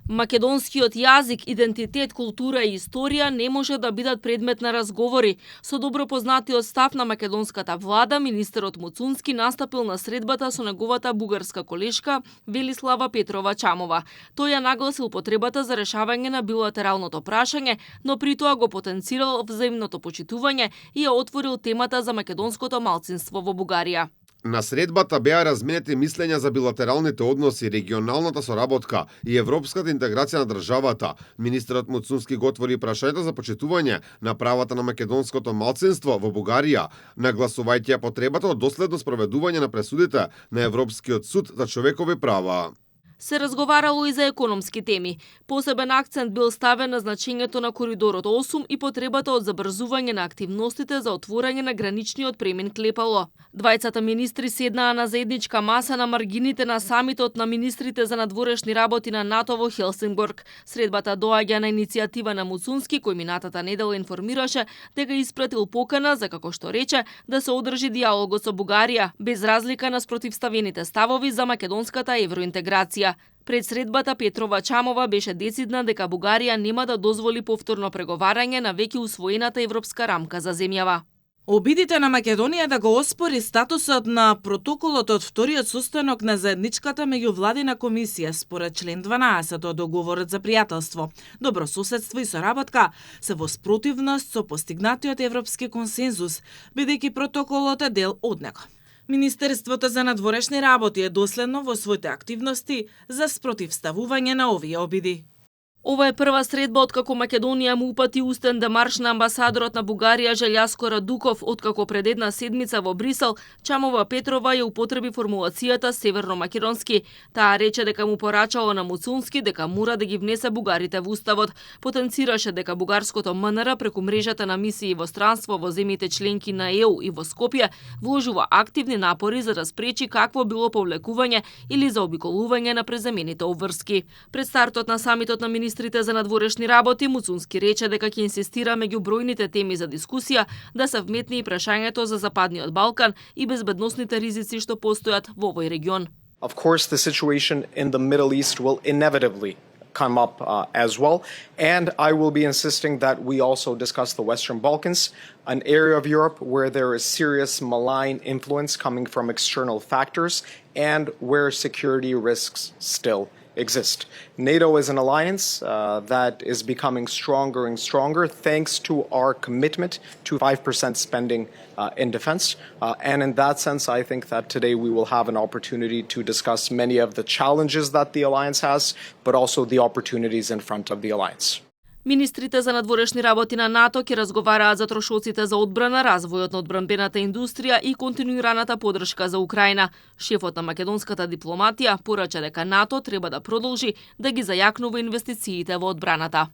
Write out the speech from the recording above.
Македонскиот јазик, идентитет, култура и историја не може да бидат предмет на разговори. Со добро познатиот став на македонската влада, министерот Муцунски настапил на средбата со неговата бугарска колешка Велислава Петрова Чамова. Тој ја нагласил потребата за решавање на билатералното прашање, но при тоа го потенцирал взаимното почитување и ја отворил темата за македонското малцинство во Бугарија. На средбата беа разменети мислења за билатералните односи, регионалната соработка и европската интеграција на државата. Министерот Муцунски го отвори прашањето за почитување на правата на македонското малцинство во Бугарија, нагласувајќи ја потребата од доследно спроведување на пресудите на Европскиот суд за човекови права. Се разговарало и за економски теми. Посебен акцент бил ставен на значењето на коридорот 8 и потребата од забрзување на активностите за отворање на граничниот премин Клепало. Двајцата министри седнаа на заедничка маса на маргините на самитот на министрите за надворешни работи на НАТО во Хелсинбург. Средбата доаѓа на иницијатива на Муцунски, кој минатата недела информираше дека испратил покана за, како што рече, да се одржи диалогот со Бугарија, без разлика на спротивставените ставови за македонската евроинтеграција. Пред средбата Петрова Чамова беше децидна дека Бугарија нема да дозволи повторно преговарање на веќе усвоената европска рамка за земјава. Обидите на Македонија да го оспори статусот на протоколот од вториот состанок на заедничката меѓувладина комисија според член 12 од договорот за пријателство, добрососедство и соработка се во спротивност со постигнатиот европски консензус, бидејќи протоколот е дел од него. Министерството за надворешни работи е доследно во своите активности за спротивставување на овие обиди. Ова е прва средба откако Македонија му упати устен демарш на амбасадорот на Бугарија Желјаско Радуков, откако пред една седмица во Брисел Чамова Петрова ја употреби формулацијата северно-македонски. Таа рече дека му порачало на Муцунски дека мора да ги внесе бугарите во уставот. Потенцираше дека бугарското МНР преку мрежата на мисии во странство во земјите членки на ЕУ и во Скопје вложува активни напори за да спречи какво било повлекување или заобиколување на преземените обврски. Пред стартот на самитот на министрите за надворешни работи, Муцунски рече дека ќе инсистира меѓу бројните теми за дискусија да се вметне и прашањето за Западниот Балкан и безбедносните ризици што постојат во овој регион. Of course, the situation in the Middle East will inevitably come up as well, and I will be insisting that we also discuss the Western Balkans, an area of Europe where there is serious malign influence coming from external factors and where security risks still exist. NATO is an alliance that is becoming stronger and stronger thanks to our commitment to 5% spending in defense. And in that sense, I think that today we will have an opportunity to discuss many of the challenges that the alliance has, but also the opportunities in front of the alliance. Министрите за надворешни работи на НАТО ќе разговараат за трошоците за одбрана, развојот на одбранбената индустрија и континуираната поддршка за Украина. Шефот на македонската дипломатија порача дека НАТО треба да продолжи да ги зајакнува инвестициите во одбраната.